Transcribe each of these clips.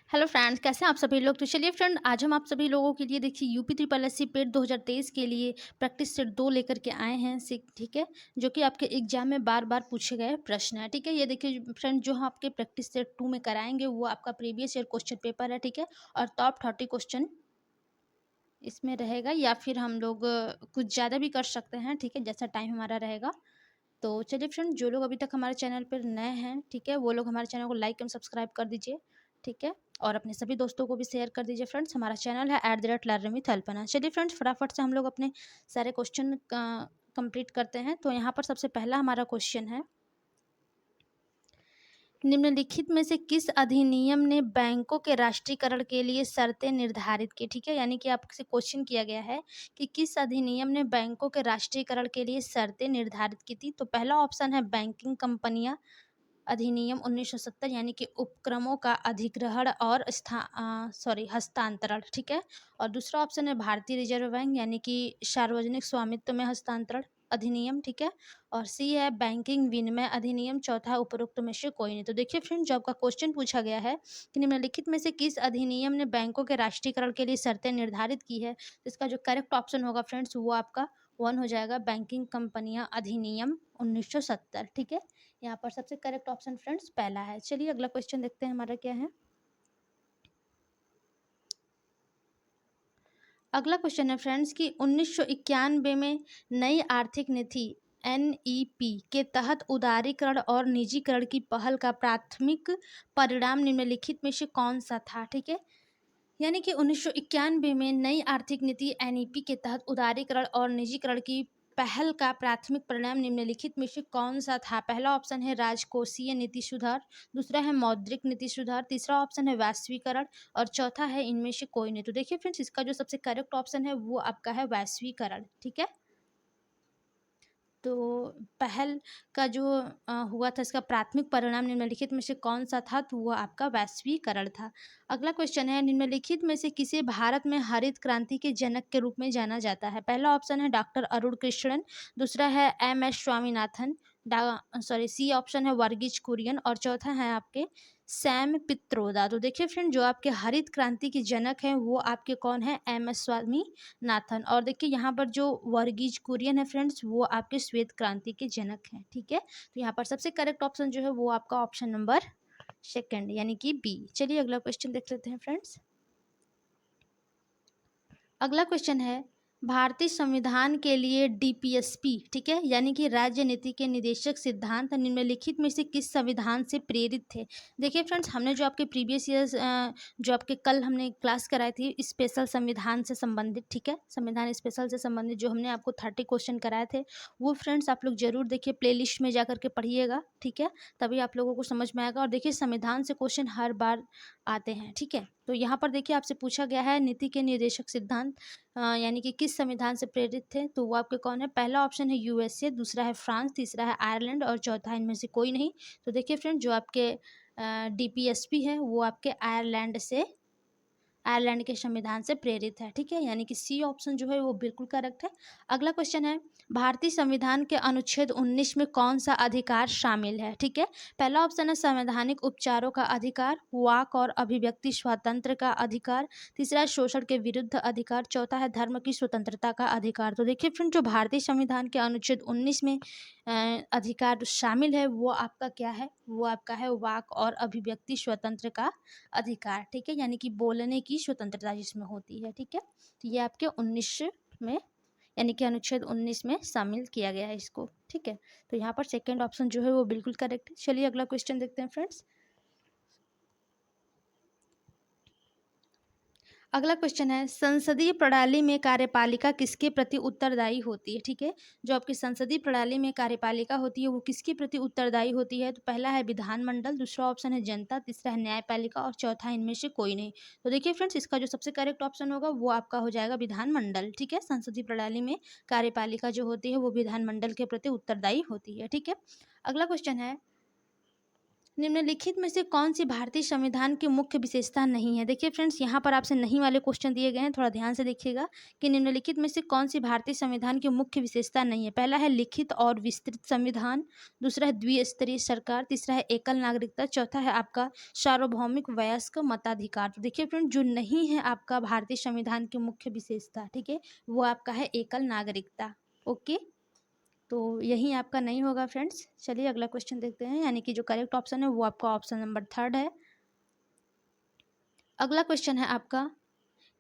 Hello friends, कैसे हैं आप सभी लोग। तो चलिए फ्रेंड, आज हम आप सभी लोगों के लिए देखिए यूपी ट्रिपल एस सी पेट 2023 के लिए प्रैक्टिस सेट 2 लेकर के आए हैं ठीक है, जो कि आपके एग्जाम में बार बार पूछे गए प्रश्न है। ठीक है, ये देखिए फ्रेंड, जो हम आपके प्रैक्टिस सेट 2 में कराएंगे वो आपका प्रीवियस ईयर क्वेश्चन पेपर है। ठीक है, और टॉप 30 क्वेश्चन इसमें रहेगा, या फिर हम लोग कुछ ज़्यादा भी कर सकते हैं। ठीक है, जैसा टाइम हमारा रहेगा। तो चलिए फ्रेंड, जो लोग अभी तक हमारे चैनल पर नए हैं, ठीक है, वो लोग हमारे चैनल को लाइक एंड सब्सक्राइब कर दीजिए। ठीक है, और अपने सभी दोस्तों को भी शेयर कर दीजिए। फ्रेंड्स, हमारा चैनल है @learnwithhelpana। चलिए फ्रेंड्स, फटाफट से हम लोग अपने सारे क्वेश्चन कंप्लीट करते हैं। तो यहाँ पर सबसे पहला हमारा क्वेश्चन है, निम्नलिखित में से किस अधिनियम ने बैंकों के राष्ट्रीयकरण के लिए शर्तें निर्धारित की। ठीक है, यानी कि आपसे क्वेश्चन किया गया है कि किस अधिनियम ने बैंकों के राष्ट्रीयकरण के लिए शर्तें निर्धारित की थी। तो पहला ऑप्शन है बैंकिंग कंपनियां अधिनियम 1970, यानी कि उपक्रमों का अधिग्रहण और हस्तांतरण। ठीक है, और दूसरा ऑप्शन है भारतीय रिजर्व बैंक, यानी कि सार्वजनिक स्वामित्व में हस्तांतरण अधिनियम। ठीक है, और सी है बैंकिंग विनिमय अधिनियम। चौथा है उपरोक्त में से कोई नहीं। तो देखिए फ्रेंड, जो आपका क्वेश्चन पूछा गया है कि निम्नलिखित में से किस अधिनियम ने बैंकों के राष्ट्रीयकरण के लिए शर्तें निर्धारित की है, तो इसका जो करेक्ट ऑप्शन होगा फ्रेंड्स, वो आपका 1 हो जाएगा, बैंकिंग कंपनियां अधिनियम 1970। ठीक है, यहाँ पर सबसे करेक्ट ऑप्शन फ्रेंड्स पहला है। चलिए अगला क्वेश्चन देखते हैं हमारा क्या है। अगला क्वेश्चन है फ्रेंड्स कि 1991 में नई आर्थिक नीति NEP के तहत उदारीकरण और निजीकरण की पहल का प्राथमिक परिणाम निम्नलिखित में से कौन सा था। ठीक है, यानी कि 1991 में नई आर्थिक नीति NEP के तहत उदारीकरण और निजीकरण की पहल का प्राथमिक परिणाम निम्नलिखित में से कौन सा था। पहला ऑप्शन है राजकोषीय नीति सुधार, दूसरा है मौद्रिक नीति सुधार, तीसरा ऑप्शन है वैश्वीकरण, और चौथा है इनमें से कोई नहीं। तो देखिए फ्रेंड्स, इसका जो सबसे करेक्ट ऑप्शन है वो आपका है वैश्वीकरण। ठीक है, तो पहल का जो हुआ था, इसका प्राथमिक परिणाम निम्नलिखित में से कौन सा था, तो वो आपका वैश्वीकरण था। अगला क्वेश्चन है, निम्नलिखित में से किसे भारत में हरित क्रांति के जनक के रूप में जाना जाता है। पहला ऑप्शन है डॉक्टर अरुण कृष्णन, दूसरा है MS स्वामीनाथन, सी ऑप्शन है वर्गीज कुरियन, और चौथा है आपके सैम पित्रोदा। तो देखिए फ्रेंड, जो आपके हरित क्रांति के जनक हैं वो आपके कौन है, MS स्वामीनाथन। और देखिए यहाँ पर जो वर्गीज कुरियन है फ्रेंड्स, वो आपके श्वेत क्रांति के जनक हैं। ठीक है, तो यहाँ पर सबसे करेक्ट ऑप्शन जो है वो आपका ऑप्शन नंबर सेकंड, यानी कि बी। चलिए अगला क्वेश्चन देख लेते हैं फ्रेंड्स। अगला क्वेश्चन है, भारतीय संविधान के लिए DPSP, ठीक है, यानी कि राज्य नीति के निदेशक सिद्धांत निम्नलिखित में से किस संविधान से प्रेरित थे। देखिए फ्रेंड्स, हमने जो आपके प्रीवियस ईयर्स जो आपके कल हमने क्लास कराई थी स्पेशल संविधान से संबंधित, ठीक है, संविधान स्पेशल से संबंधित जो हमने आपको 30 क्वेश्चन कराए थे, वो फ्रेंड्स आप लोग जरूर देखिए, प्लेलिस्ट में जा करके पढ़िएगा। ठीक है, तभी आप लोगों को समझ में आएगा। और देखिए, संविधान से क्वेश्चन हर बार आते हैं। ठीक है, तो यहाँ पर देखिए आपसे पूछा गया है नीति के निर्देशक सिद्धांत यानी कि किस संविधान से प्रेरित थे, तो वो आपके कौन है। पहला ऑप्शन है USA, दूसरा है फ्रांस, तीसरा है आयरलैंड, और चौथा इनमें से कोई नहीं। तो देखिए फ्रेंड, जो आपके DPSP है वो आपके आयरलैंड के संविधान से प्रेरित है। ठीक है, यानी कि सी ऑप्शन जो है वो बिल्कुल करेक्ट है। अगला क्वेश्चन है, भारतीय संविधान के अनुच्छेद 19 में कौन सा अधिकार शामिल है। ठीक है, पहला ऑप्शन है संवैधानिक उपचारों का अधिकार, वाक और अभिव्यक्ति स्वातंत्र का अधिकार, तीसरा है शोषण के विरुद्ध अधिकार, चौथा है धर्म की स्वतंत्रता का अधिकार। तो देखिए फ्रेंड, जो भारतीय संविधान के अनुच्छेद 19 में अधिकार शामिल है वो आपका क्या है, वो आपका है वाक और अभिव्यक्ति स्वतंत्र का अधिकार। ठीक है, यानी कि बोलने की स्वतंत्रता जिसमें होती है। ठीक है, तो ये आपके 19 में, यानी कि अनुच्छेद 19 में शामिल किया गया है इसको। ठीक है, तो यहाँ पर सेकंड ऑप्शन जो है वो बिल्कुल करेक्ट है। चलिए अगला क्वेश्चन देखते हैं फ्रेंड्स। अगला क्वेश्चन है, संसदीय प्रणाली में कार्यपालिका किसके प्रति उत्तरदायी होती है। ठीक है, जो आपकी संसदीय प्रणाली में कार्यपालिका होती है वो किसके प्रति उत्तरदायी होती है। तो पहला है विधानमंडल, दूसरा ऑप्शन है जनता, तीसरा है न्यायपालिका, और चौथा इनमें से कोई नहीं। तो देखिए फ्रेंड्स, इसका जो सबसे करेक्ट ऑप्शन होगा वो आपका हो जाएगा विधानमंडल। ठीक है, संसदीय प्रणाली में कार्यपालिका जो होती है वो विधानमंडल के प्रति उत्तरदायी होती है। ठीक है, अगला क्वेश्चन है, निम्नलिखित में से कौन सी भारतीय संविधान की मुख्य विशेषता नहीं है? देखिए फ्रेंड्स, यहाँ पर आपसे नहीं वाले क्वेश्चन दिए गए हैं, थोड़ा ध्यान से देखिएगा कि निम्नलिखित में से कौन सी भारतीय संविधान की मुख्य विशेषता नहीं है। पहला है लिखित और विस्तृत संविधान, दूसरा है द्विस्तरीय सरकार, तीसरा है एकल नागरिकता, चौथा है आपका सार्वभौमिक वयस्क मताधिकार। तो देखिए फ्रेंड, जो नहीं है आपका भारतीय संविधान की मुख्य विशेषता, ठीक है, वो आपका है एकल नागरिकता। ओके, तो यही आपका नहीं होगा फ्रेंड्स। चलिए अगला क्वेश्चन देखते हैं, यानी कि जो करेक्ट ऑप्शन है वो आपका ऑप्शन नंबर 3 है। अगला क्वेश्चन है आपका,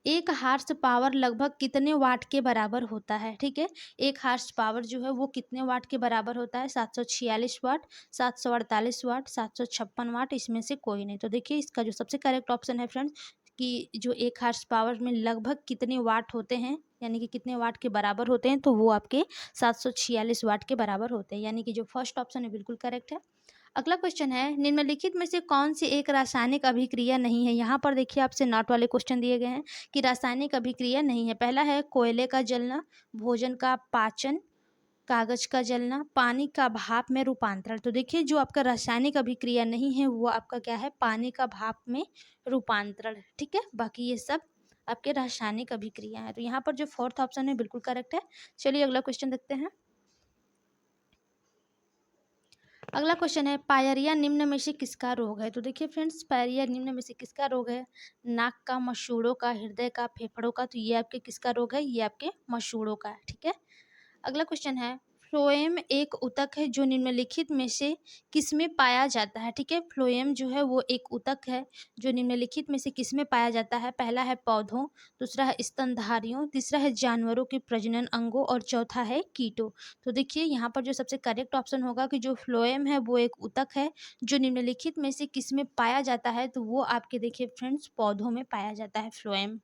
एक हार्स पावर लगभग कितने वाट के बराबर होता है? ठीक है, एक हार्स पावर जो है वो कितने वाट के बराबर होता है? 746 वाट, 748 वाट, 756 वाट, इसमें से कोई नहीं। तो देखिए इसका जो सबसे करेक्ट ऑप्शन है फ्रेंड्स, कि जो एक हार्स पावर में लगभग कितने वाट होते हैं, यानी कि कितने वाट के बराबर होते हैं, तो वो आपके 746 वाट के बराबर होते हैं, यानी कि जो फर्स्ट ऑप्शन है बिल्कुल करेक्ट है। अगला क्वेश्चन है, निम्नलिखित में से कौन सी एक रासायनिक अभिक्रिया नहीं है? यहाँ पर देखिए आपसे नॉट वाले क्वेश्चन दिए गए हैं कि रासायनिक अभिक्रिया नहीं है। पहला है कोयले का जलना, भोजन का पाचन, कागज का जलना, पानी का भाप में रूपांतरण। तो देखिए जो आपका रासायनिक अभिक्रिया नहीं है वो आपका क्या है? पानी का भाप में रूपांतरण। ठीक है, बाकी ये सब आपके रासायनिक अभिक्रिया है। तो यहाँ पर जो फोर्थ ऑप्शन है बिल्कुल करेक्ट है। चलिए अगला क्वेश्चन देखते हैं। अगला क्वेश्चन है, पायरिया निम्न में से किसका रोग है? तो देखिए फ्रेंड्स, पायरिया निम्न में से किसका रोग है? नाक का, मसूड़ों का, हृदय का, फेफड़ों का। तो ये आपके किसका रोग है? ये आपके मसूड़ों का है। ठीक है, अगला क्वेश्चन है, फ्लोएम एक ऊतक है जो निम्नलिखित में से किसमें पाया जाता है? ठीक है, फ्लोएम जो है वो एक ऊतक है जो निम्नलिखित में से किसमें पाया जाता है? पहला है पौधों, दूसरा है स्तनधारियों, तीसरा है जानवरों के प्रजनन अंगों और चौथा है कीटों। तो देखिए यहाँ पर जो सबसे करेक्ट ऑप्शन होगा कि जो फ्लोएम है वो एक ऊतक है जो निम्नलिखित में से किसमें पाया जाता है, तो वो आपके देखिए फ्रेंड्स पौधों में पाया जाता है फ्लोएम।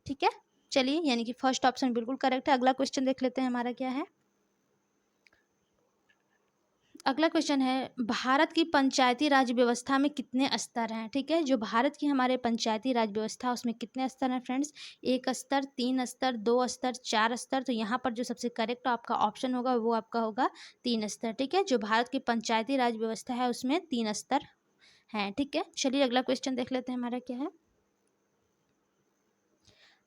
ठीक है, चलिए यानी कि फर्स्ट ऑप्शन बिल्कुल करेक्ट है। अगला क्वेश्चन देख लेते हैं हमारा क्या है। अगला क्वेश्चन है, भारत की पंचायती राज व्यवस्था में कितने स्तर हैं? ठीक है, जो भारत की हमारे पंचायती राज व्यवस्था उसमें कितने स्तर हैं फ्रेंड्स? एक स्तर, तीन स्तर, दो स्तर, चार स्तर। तो यहाँ पर जो सबसे करेक्ट आपका ऑप्शन होगा वो आपका होगा तीन स्तर। ठीक है, जो भारत की पंचायती राज व्यवस्था है उसमें तीन स्तर हैं। ठीक है, चलिए अगला क्वेश्चन देख लेते हैं हमारा क्या है।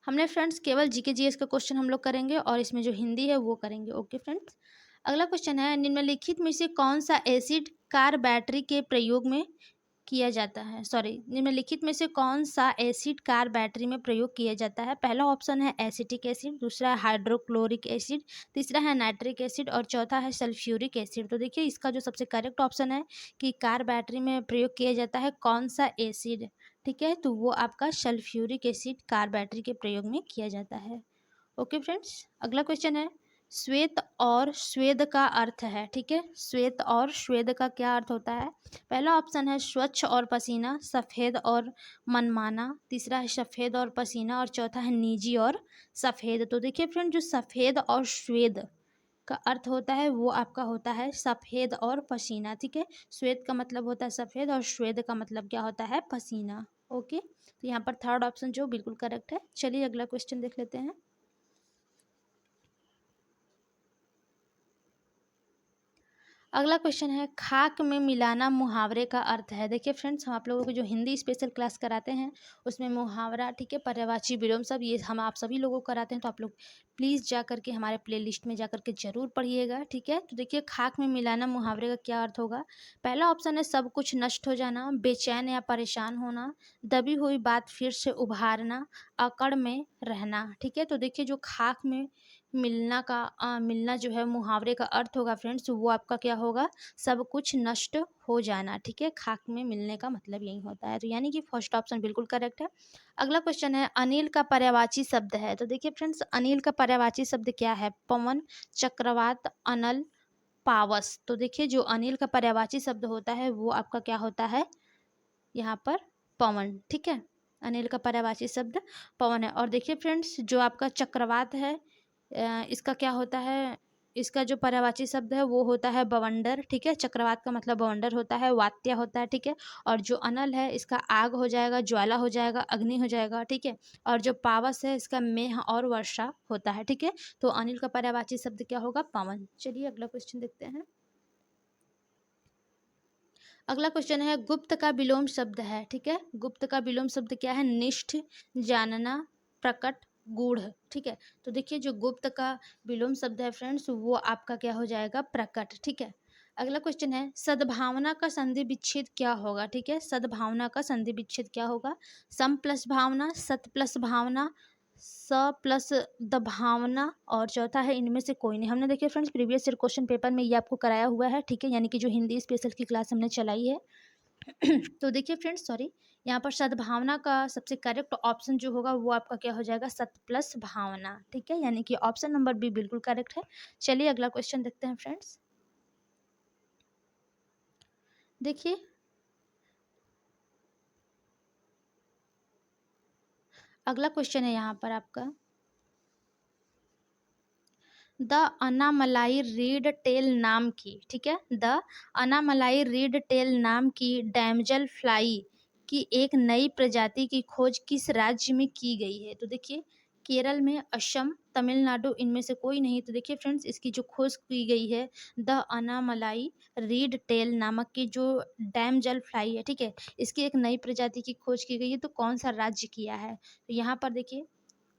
हमने फ्रेंड्स केवल जीके जीएस का क्वेश्चन हम लोग करेंगे और इसमें जो हिंदी है वो करेंगे। ओके फ्रेंड्स, अगला क्वेश्चन है, निम्नलिखित में से कौन सा एसिड कार बैटरी के प्रयोग में किया जाता है? सॉरी, निम्नलिखित में से कौन सा एसिड कार बैटरी में प्रयोग किया जाता है? पहला ऑप्शन है एसिटिक एसिड, दूसरा है हाइड्रोक्लोरिक एसिड, तीसरा है नाइट्रिक एसिड और चौथा है सल्फ्यूरिक एसिड। तो देखिए इसका जो सबसे करेक्ट ऑप्शन है कि कार बैटरी में प्रयोग किया जाता है कौन सा एसिड, ठीक है, तो वो आपका सल्फ्यूरिक एसिड कार बैटरी के प्रयोग में किया जाता है। ओके फ्रेंड्स, अगला क्वेश्चन है, श्वेत और श्वेद का अर्थ है। ठीक है, श्वेत और श्वेद का क्या अर्थ होता है? पहला ऑप्शन है स्वच्छ और पसीना, सफ़ेद और मनमाना, तीसरा है सफ़ेद और पसीना और चौथा है निजी और सफ़ेद। तो देखिए फ्रेंड, जो सफ़ेद और श्वेद का अर्थ होता है वो आपका होता है सफ़ेद और पसीना। ठीक है, श्वेत का मतलब होता है सफ़ेद और श्वेद का मतलब क्या होता है? पसीना। ओके, तो यहाँ पर थर्ड ऑप्शन जो बिल्कुल करेक्ट है। चलिए अगला क्वेश्चन देख लेते हैं। अगला क्वेश्चन है, खाक में मिलाना मुहावरे का अर्थ है। देखिए फ्रेंड्स, हम आप लोगों को जो हिंदी स्पेशल क्लास कराते हैं उसमें मुहावरा, ठीक है, पर्यायवाची विलोम, सब ये हम आप सभी लोगों को कराते हैं। तो आप लोग प्लीज़ जा करके हमारे प्लेलिस्ट में जा करके ज़रूर पढ़िएगा। ठीक है, तो देखिए खाक में मिलाना मुहावरे का क्या अर्थ होगा? पहला ऑप्शन है सब कुछ नष्ट हो जाना, बेचैन या परेशान होना, दबी हुई बात फिर से उभारना, अकड़ में रहना। ठीक है, तो देखिए जो खाक में मिलना जो है मुहावरे का अर्थ होगा फ्रेंड्स, वो आपका क्या होगा? सब कुछ नष्ट हो जाना। ठीक है, खाक में मिलने का मतलब यही होता है। तो यानी कि फर्स्ट ऑप्शन बिल्कुल करेक्ट है। अगला क्वेश्चन है, अनिल का पर्यायवाची शब्द है। तो देखिए फ्रेंड्स, अनिल का पर्यायवाची शब्द क्या है? पवन, चक्रवात, अनल, पावस। तो देखिए जो अनिल का पर्यायवाची शब्द होता है वो आपका क्या होता है? यहाँ पर पवन। ठीक है, अनिल का पर्यायवाची शब्द पवन है। और देखिए फ्रेंड्स, जो आपका चक्रवात है इसका क्या होता है? इसका जो पर्यायवाची शब्द है वो होता है बवंडर। ठीक है, चक्रवात का मतलब बवंडर होता है, वात्य होता है। ठीक है, और जो अनल है इसका आग हो जाएगा, ज्वाला हो जाएगा, अग्नि हो जाएगा। ठीक है, और जो पावस है इसका मेह और वर्षा होता है। ठीक है, तो अनिल का पर्यायवाची शब्द क्या होगा? पवन। चलिए अगला क्वेश्चन देखते हैं। अगला क्वेश्चन है गुप्त का विलोम शब्द है, ठीक है। गुप्त का विलोम शब्द क्या है? निष्ठ, जानना, प्रकट, गूढ़, ठीक है। तो देखिए जो गुप्त का विलोम शब्द है फ्रेंड्स वो आपका क्या हो जाएगा? प्रकट, ठीक है। अगला क्वेश्चन है सद्भावना का संधि विच्छेद क्या होगा? ठीक है, सद्भावना का संधि विच्छेद क्या होगा? सम प्लस भावना, सत प्लस भावना, स प्लस द भावना, और चौथा है इनमें से कोई नहीं। हमने देखिए friends previous year question paper में ये आपको कराया हुआ है, ठीक है, यानी कि जो हिंदी स्पेशल की क्लास हमने चलाई है। तो देखिए फ्रेंड्स सॉरी, यहाँ पर सद्भावना का सबसे करेक्ट ऑप्शन जो होगा वो आपका क्या हो जाएगा? सत प्लस भावना, ठीक है, यानी कि ऑप्शन नंबर बी बिल्कुल करेक्ट है। चलिए अगला क्वेश्चन देखते हैं फ्रेंड्स। देखिए अगला क्वेश्चन है यहाँ पर आपका द अनामलाई रीड टेल नाम की, ठीक है, द अनामलाई रीड टेल नाम की डैमजल फ्लाई की एक नई प्रजाति की खोज किस राज्य में की गई है? तो देखिए केरल में, असम, तमिलनाडु, इनमें से कोई नहीं। तो देखिए फ्रेंड्स इसकी जो खोज की गई है द अनामलाई रीड टेल नामक की जो डैमजल फ्लाई है, ठीक है, इसकी एक नई प्रजाति की खोज की गई है। तो कौन सा राज्य किया है? तो यहाँ पर देखिए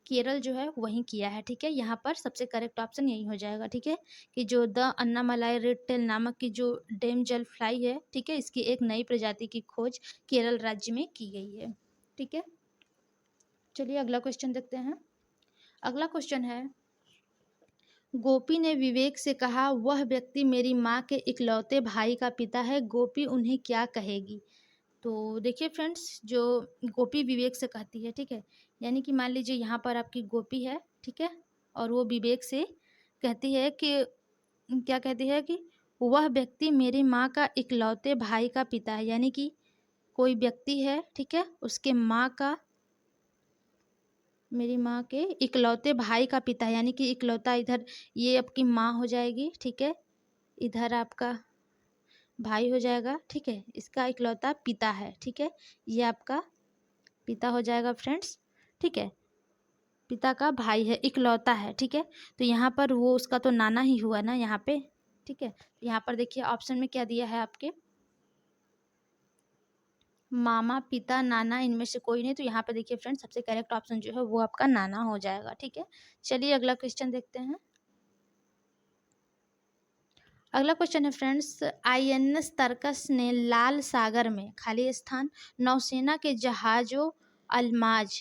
केरल जो है वहीं किया है, ठीक है। यहाँ पर सबसे करेक्ट ऑप्शन यही हो जाएगा, ठीक है, कि जो द अन्नामलाई रेड टेल नामक की जो डेम जल फ्लाई है, ठीक है, इसकी एक नई प्रजाति की खोज केरल राज्य में की गई है, ठीक है। चलिए अगला क्वेश्चन देखते हैं। अगला क्वेश्चन है गोपी ने विवेक से कहा वह व्यक्ति मेरी माँ के इकलौते भाई का पिता है, गोपी उन्हें क्या कहेगी? तो देखिए फ्रेंड्स जो गोपी विवेक से कहती है, ठीक है, यानी कि मान लीजिए यहाँ पर आपकी गोपी है, ठीक है, और वो विवेक से कहती है कि क्या कहती है कि वह व्यक्ति मेरी माँ का इकलौते भाई का पिता है, यानी कि कोई व्यक्ति है, ठीक है, उसके माँ का मेरी माँ के इकलौते भाई का पिता है, यानी कि इकलौता इधर ये आपकी माँ हो जाएगी, ठीक है, इधर आपका भाई हो जाएगा, ठीक है, इसका इकलौता पिता है, ठीक है, ये आपका पिता हो जाएगा फ्रेंड्स, ठीक है, पिता का भाई है, इकलौता है, ठीक है। तो यहाँ पर वो उसका तो नाना ही हुआ ना यहाँ पे, ठीक है। तो यहाँ पर देखिए ऑप्शन में क्या दिया है आपके मामा, पिता, नाना, इनमें से कोई नहीं। तो यहाँ पे देखिए फ्रेंड्स सबसे करेक्ट ऑप्शन जो है वो आपका नाना हो जाएगा, ठीक है। चलिए अगला क्वेश्चन देखते हैं। अगला क्वेश्चन है फ्रेंड्स आईएनएस तर्कस ने लाल सागर में खाली स्थान नौसेना के जहाजों अल्माज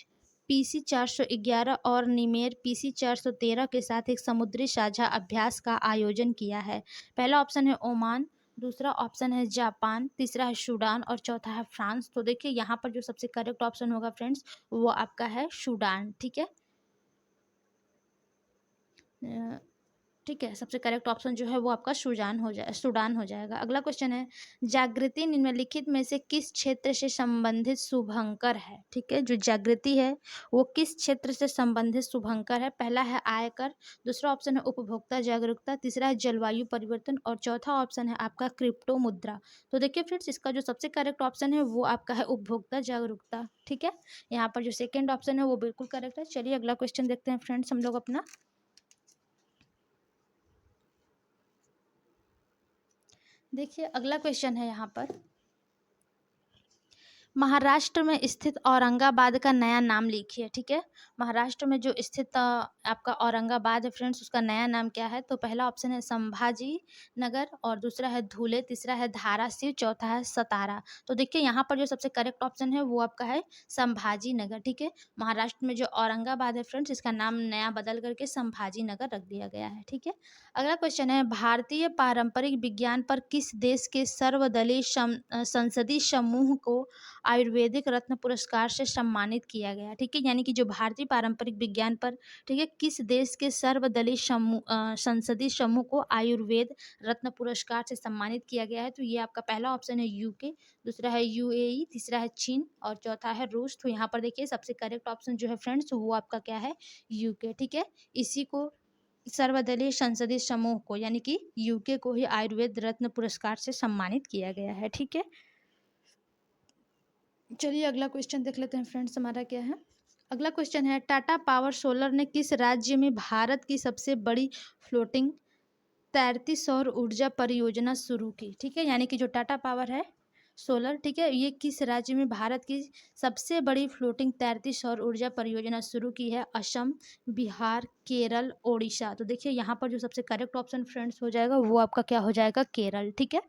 पीसी 411 और निमेर पीसी 413 के साथ एक समुद्री साझा अभ्यास का आयोजन किया है। पहला ऑप्शन है ओमान, दूसरा ऑप्शन है जापान, तीसरा है सूडान और चौथा है फ्रांस। तो देखिए यहाँ पर जो सबसे करेक्ट ऑप्शन होगा फ्रेंड्स वो आपका है सूडान, ठीक है। ठीक है, सबसे करेक्ट ऑप्शन जो है वो आपका सूडान हो जाएगा। अगला क्वेश्चन है जागृति निम्नलिखित में से किस क्षेत्र से संबंधित शुभंकर है? ठीक है, जो जागृति है वो किस क्षेत्र से संबंधित शुभंकर है? पहला है आयकर, दूसरा ऑप्शन है उपभोक्ता जागरूकता, तीसरा है जलवायु परिवर्तन और चौथा ऑप्शन है आपका क्रिप्टो मुद्रा। तो देखिए फ्रेंड्स इसका जो सबसे करेक्ट ऑप्शन है वो आपका है उपभोक्ता जागरूकता, ठीक है। यहाँ पर जो सेकेंड ऑप्शन है वो बिल्कुल करेक्ट है। चलिए अगला क्वेश्चन देखते हैं फ्रेंड्स हम लोग अपना। देखिए अगला क्वेश्चन है यहाँ पर महाराष्ट्र में स्थित औरंगाबाद का नया नाम लिखिए, ठीक है। महाराष्ट्र में जो स्थित आपका औरंगाबाद है फ्रेंड्स उसका नया नाम क्या है? तो पहला ऑप्शन है संभाजी नगर और दूसरा है धुले, तीसरा है धाराशिव, चौथा है सतारा। तो देखिए यहाँ पर जो सबसे करेक्ट ऑप्शन है वो आपका है संभाजी नगर, ठीक है। महाराष्ट्र में जो औरंगाबाद है फ्रेंड्स इसका नाम नया बदल करके संभाजी नगर रख दिया गया है, ठीक है। अगला क्वेश्चन है भारतीय पारंपरिक विज्ञान पर किस देश के सर्वदलीय संसदीय समूह को आयुर्वेदिक रत्न पुरस्कार से सम्मानित किया गया, ठीक है, यानी कि जो भारतीय पारंपरिक विज्ञान पर, ठीक है, किस देश के सर्वदलीय संसदीय समूह को आयुर्वेद रत्न पुरस्कार से सम्मानित किया गया है? तो ये आपका पहला ऑप्शन है यूके, दूसरा है यूएई, तीसरा है चीन और चौथा है रूस। तो यहाँ पर देखिए सबसे करेक्ट ऑप्शन जो है फ्रेंड्स वो आपका क्या है? यूके, ठीक है। इसी को सर्वदलीय संसदीय समूह को यानी कि यूके को ही आयुर्वेद रत्न पुरस्कार से सम्मानित किया गया है, ठीक है। चलिए अगला क्वेश्चन देख लेते हैं फ्रेंड्स हमारा क्या है। अगला क्वेश्चन है टाटा पावर सोलर ने किस राज्य में भारत की सबसे बड़ी फ्लोटिंग तैरती सौर ऊर्जा परियोजना शुरू की? ठीक है, यानी कि जो टाटा पावर है सोलर, ठीक है। ये किस राज्य में भारत की सबसे बड़ी फ्लोटिंग तैरती सौर ऊर्जा परियोजना शुरू की है? असम, बिहार, केरल, ओडिशा। तो देखिए यहाँ पर जो सबसे करेक्ट ऑप्शन फ्रेंड्स हो जाएगा वो आपका क्या हो जाएगा? केरल, ठीक है।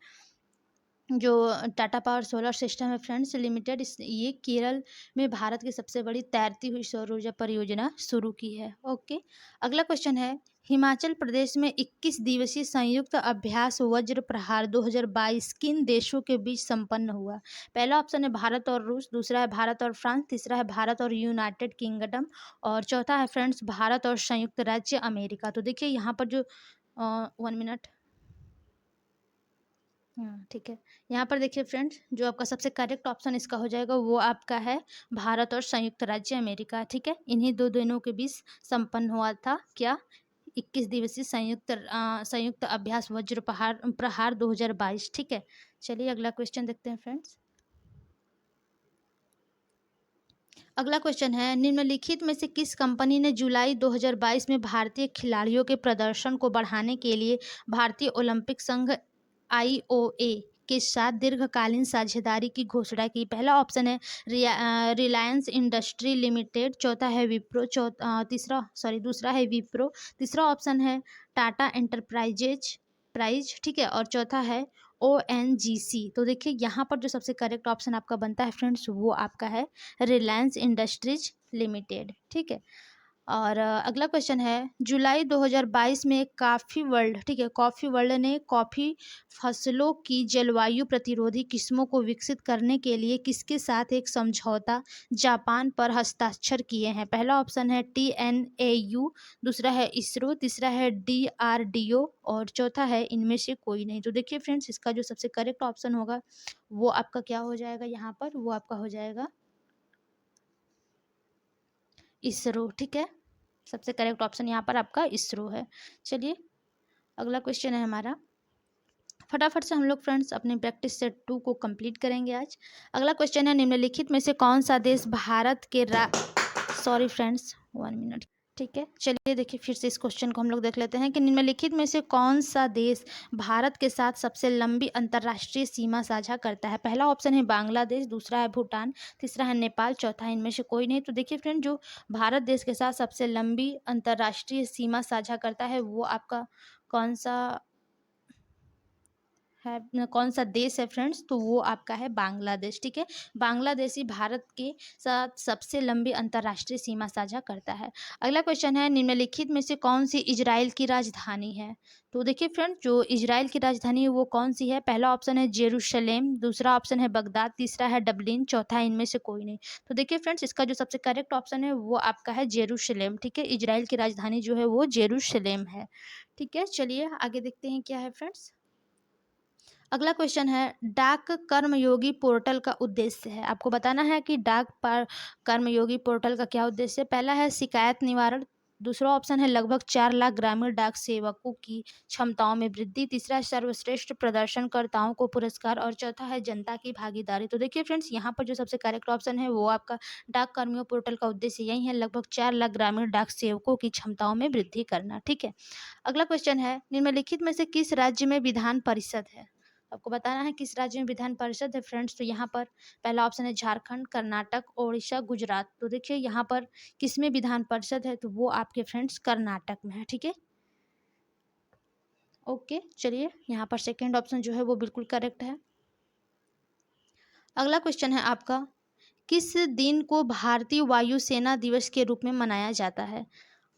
जो टाटा पावर सोलर सिस्टम है फ्रेंड्स लिमिटेड, इस ये केरल में भारत की सबसे बड़ी तैरती हुई सौर ऊर्जा परियोजना शुरू की है। ओके, अगला क्वेश्चन है, हिमाचल प्रदेश में 21 दिवसीय संयुक्त अभ्यास वज्र प्रहार 2022 किन देशों के बीच संपन्न हुआ? पहला ऑप्शन है भारत और रूस, दूसरा है भारत और फ्रांस, तीसरा है भारत और यूनाइटेड किंगडम, और चौथा है फ्रेंड्स भारत और संयुक्त राज्य अमेरिका। तो देखिए यहाँ पर जो 1 मिनट, हाँ ठीक है। यहाँ पर देखिए फ्रेंड्स, जो आपका सबसे करेक्ट ऑप्शन इसका हो जाएगा वो आपका है भारत और संयुक्त राज्य अमेरिका, ठीक है। इन्हीं दो दिनों के बीच संपन्न हुआ था क्या? 21 दिवसीय संयुक्त अभ्यास वज्र प्रहार प्रहार 2022, ठीक है। चलिए अगला क्वेश्चन देखते हैं फ्रेंड्स। अगला क्वेश्चन है, निम्नलिखित में से किस कंपनी ने जुलाई 2022 में भारतीय खिलाड़ियों के प्रदर्शन को बढ़ाने के लिए भारतीय ओलंपिक संघ आईओए के साथ दीर्घकालीन साझेदारी की घोषणा की? पहला ऑप्शन है रिलायंस इंडस्ट्री लिमिटेड, चौथा है विप्रो, दूसरा है विप्रो, तीसरा ऑप्शन है टाटा एंटरप्राइजेज प्राइज, ठीक है, और चौथा है ओएनजीसी। तो देखिए यहाँ पर जो सबसे करेक्ट ऑप्शन आपका बनता है फ्रेंड्स वो आपका है रिलायंस इंडस्ट्रीज लिमिटेड, ठीक है। और अगला क्वेश्चन है, जुलाई 2022 में कॉफ़ी वर्ल्ड, ठीक है, कॉफ़ी वर्ल्ड ने कॉफ़ी फसलों की जलवायु प्रतिरोधी किस्मों को विकसित करने के लिए किसके साथ एक समझौता जापान पर हस्ताक्षर किए हैं? पहला ऑप्शन है TNAU, दूसरा है इसरो, तीसरा है DRDO, और चौथा है इनमें से कोई नहीं। तो देखिए फ्रेंड्स, इसका जो सबसे करेक्ट ऑप्शन होगा वो आपका क्या हो जाएगा? यहाँ पर वो आपका हो जाएगा इसरो, ठीक है। सबसे करेक्ट ऑप्शन यहाँ पर आपका इसरो है। चलिए अगला क्वेश्चन है हमारा, फटाफट से हम लोग फ्रेंड्स अपने प्रैक्टिस सेट 2 को कंप्लीट करेंगे आज। अगला क्वेश्चन है, निम्नलिखित में से कौन सा देश भारत के सॉरी फ्रेंड्स 1 मिनट, ठीक है। चलिए देखिए फिर से इस क्वेश्चन को हम लोग देख लेते हैं कि निम्नलिखित में से कौन सा देश भारत के साथ सबसे लंबी अंतर्राष्ट्रीय सीमा साझा करता है? पहला ऑप्शन है बांग्लादेश, दूसरा है भूटान, तीसरा है नेपाल, चौथा है इनमें से कोई नहीं। तो देखिए फ्रेंड, जो भारत देश के साथ सबसे लंबी अंतर्राष्ट्रीय सीमा साझा करता है वो आपका कौन सा है, कौन सा देश है फ्रेंड्स? तो वो आपका है बांग्लादेश, ठीक है। बांग्लादेश ही भारत के साथ सबसे लंबी अंतर्राष्ट्रीय सीमा साझा करता है। अगला क्वेश्चन है, निम्नलिखित में से कौन सी इजराइल की राजधानी है? तो देखिए फ्रेंड्स, जो इजराइल की राजधानी है वो कौन सी है? पहला ऑप्शन है जेरूशलेम, दूसरा ऑप्शन है बगदाद, तीसरा है डबलिन, चौथा है इनमें से कोई नहीं। तो देखिए फ्रेंड्स, इसका जो सबसे करेक्ट ऑप्शन है वो आपका है जेरूशलेम, ठीक है। इजराइल की राजधानी जो है वो जेरूशलेम है, ठीक है। चलिए आगे देखते हैं क्या है फ्रेंड्स। अगला क्वेश्चन है, डाक कर्मयोगी पोर्टल का उद्देश्य है, आपको बताना है कि डाक पर कर्मयोगी पोर्टल का क्या उद्देश्य है। पहला है शिकायत निवारण, दूसरा ऑप्शन है लगभग 4 लाख ग्रामीण डाक सेवकों की क्षमताओं में वृद्धि, तीसरा है सर्वश्रेष्ठ प्रदर्शनकर्ताओं को पुरस्कार, और चौथा है जनता की भागीदारी। तो देखिए फ्रेंड्स, यहाँ पर जो सबसे करेक्ट ऑप्शन है वो आपका डाक कर्मियों पोर्टल का उद्देश्य यही है, लगभग 4 लाख ग्रामीण डाक सेवकों की क्षमताओं में वृद्धि करना, ठीक है। अगला क्वेश्चन है, निम्नलिखित में से किस राज्य में विधान परिषद है? आपको बताना है किस राज्य में विधान परिषद है फ्रेंड्स। तो यहाँ पर पहला ऑप्शन है झारखंड, कर्नाटक, ओडिशा, गुजरात। तो देखिए यहाँ पर किस में विधान परिषद है? तो वो आपके फ्रेंड्स कर्नाटक में है, ठीक है। ओके, चलिए यहाँ पर सेकेंड ऑप्शन जो है वो बिल्कुल करेक्ट है। अगला क्वेश्चन है आपका, किस दिन को भारतीय वायुसेना दिवस के रूप में मनाया जाता है?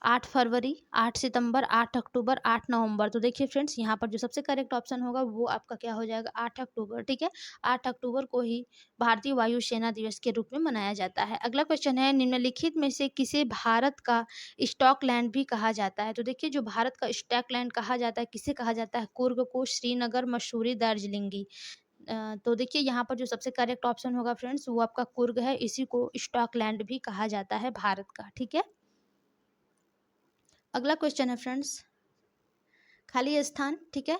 8 फरवरी, 8 सितंबर, 8 अक्टूबर, 8 नवंबर। तो देखिए फ्रेंड्स, यहाँ पर जो सबसे करेक्ट ऑप्शन होगा वो आपका क्या हो जाएगा? 8 अक्टूबर, ठीक है। 8 अक्टूबर को ही भारतीय वायुसेना दिवस के रूप में मनाया जाता है। अगला क्वेश्चन है, निम्नलिखित में से किसे भारत का स्टॉकलैंड भी कहा जाता है? तो देखिए, जो भारत का स्टॉकलैंड कहा जाता है, किसे कहा जाता है? कुर्ग को, श्रीनगर, मसूरी, दार्जिलिंगी। तो देखिए यहाँ पर जो सबसे करेक्ट ऑप्शन होगा फ्रेंड्स वो आपका कुर्ग है, इसी को स्टॉकलैंड भी कहा जाता है भारत का, ठीक है। अगला क्वेश्चन है फ्रेंड्स, खाली स्थान, ठीक है।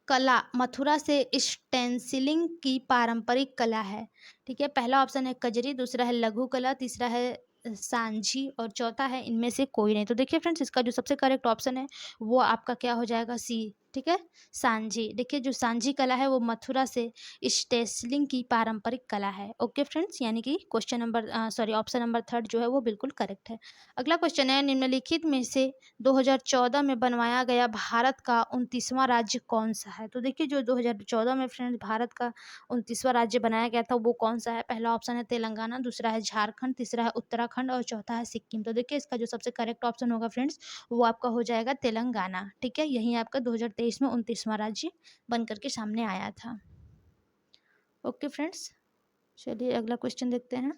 कला मथुरा से स्टेंसिलिंग की पारंपरिक कला है, ठीक है। पहला ऑप्शन है कजरी, दूसरा है लघु कला, तीसरा है सांझी, और चौथा है इनमें से कोई नहीं। तो देखिए फ्रेंड्स, इसका जो सबसे करेक्ट ऑप्शन है वो आपका क्या हो जाएगा? सी, ठीक है, सांझी। देखिए जो सांझी कला है वो मथुरा से स्टेसलिंग की पारंपरिक कला है। ओके फ्रेंड्स, यानी कि question number sorry option number third जो है वो बिल्कुल करेक्ट है। अगला क्वेश्चन है, निम्नलिखित में से 2014 में बनवाया गया भारत का 29वां राज्य कौन सा है? तो देखिए जो 2014 में फ्रेंड्स भारत का 29वां राज्य बनाया गया था वो कौन सा है? पहला ऑप्शन है तेलंगाना, दूसरा है झारखंड, तीसरा है उत्तराखंड और चौथा है सिक्किम। तो देखिए इसका जो सबसे करेक्ट ऑप्शन होगा फ्रेंड्स वो आपका हो जाएगा तेलंगाना। ठीक है, यही आपका 2023 में 29वां राज्य बन कर के सामने आया था। ओके फ्रेंड्स, चलिए अगला क्वेश्चन देखते हैं।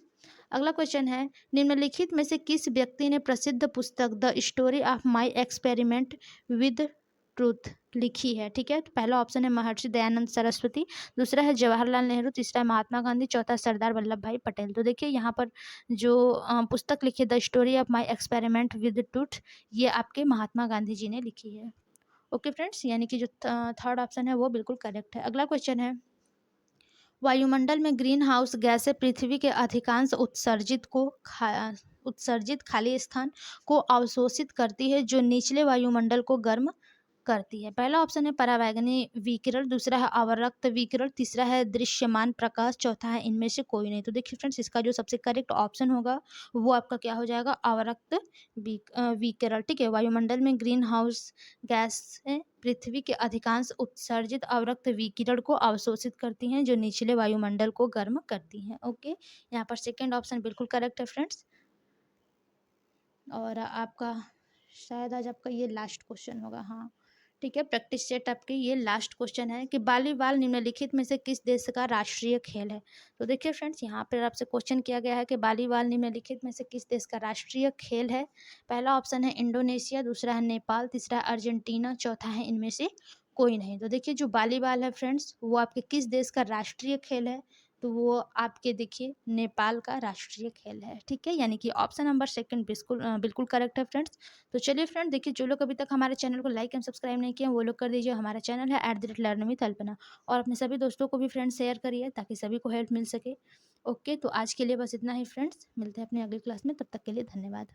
अगला क्वेश्चन है, निम्नलिखित में से किस व्यक्ति ने प्रसिद्ध पुस्तक the story of my experiment with truth लिखी है? ठीक है, तो पहला ऑप्शन है महर्षि दयानंद सरस्वती, दूसरा है जवाहरलाल नेहरू, तीसरा है महात्मा गांधी, चौथा सरदार वल्लभ भाई पटेल। तो देखिए यहाँ पर जो पुस्तक लिखी है the story of my experiment with truth, ये आपके महात्मा गांधी जी ने लिखी है। ओके फ्रेंड्स, यानी कि जो थर्ड ऑप्शन है वो बिल्कुल करेक्ट है। अगला क्वेश्चन है, वायुमंडल में ग्रीन हाउस गैसें पृथ्वी के अधिकांश उत्सर्जित खाली स्थान को अवशोषित करती है जो निचले वायुमंडल को गर्म करती है। पहला ऑप्शन है परावैंगनी विकिरण, दूसरा है अवरक्त विकिरण, तीसरा है दृश्यमान प्रकाश, चौथा है इनमें से कोई नहीं। तो देखिए फ्रेंड्स इसका जो सबसे करेक्ट ऑप्शन होगा वो आपका क्या हो जाएगा? अवरक्त विकिरण। ठीक है, वायुमंडल में ग्रीन हाउस गैस पृथ्वी के अधिकांश उत्सर्जित अवरक्त विकिरण को अवशोषित करती हैं जो निचले वायुमंडल को गर्म करती हैं। ओके, यहाँ पर सेकेंड ऑप्शन बिल्कुल करेक्ट है फ्रेंड्स। और आपका शायद आज आपका ये लास्ट क्वेश्चन होगा। हाँ ठीक है, प्रैक्टिस सेट आपकी ये लास्ट क्वेश्चन है कि वॉलीबॉल निम्नलिखित में से किस देश का राष्ट्रीय खेल है? तो देखिए फ्रेंड्स यहाँ पर आपसे क्वेश्चन किया गया है कि वॉलीबॉल निम्नलिखित में से किस देश का राष्ट्रीय खेल है? पहला ऑप्शन है इंडोनेशिया, दूसरा है नेपाल, तीसरा है अर्जेंटीना, चौथा है इनमें से कोई नहीं। तो देखिए जो वॉलीबॉल है फ्रेंड्स वो आपके किस देश का राष्ट्रीय खेल है? तो वो आपके देखिए नेपाल का राष्ट्रीय खेल है। ठीक है, यानी कि ऑप्शन नंबर सेकंड बिल्कुल बिल्कुल करेक्ट है फ्रेंड्स। तो चलिए फ्रेंड, देखिए जो लोग अभी तक हमारे चैनल को लाइक एंड सब्सक्राइब नहीं किए वो लोग कर दीजिए। हमारा चैनल है @लर्न विथ अल्पना, और अपने सभी दोस्तों को भी फ्रेंड्स शेयर करिए ताकि सभी को हेल्प मिल सके। ओके, तो आज के लिए बस इतना ही फ्रेंड्स, मिलते हैं अपनी अगली क्लास में, तब तक के लिए धन्यवाद।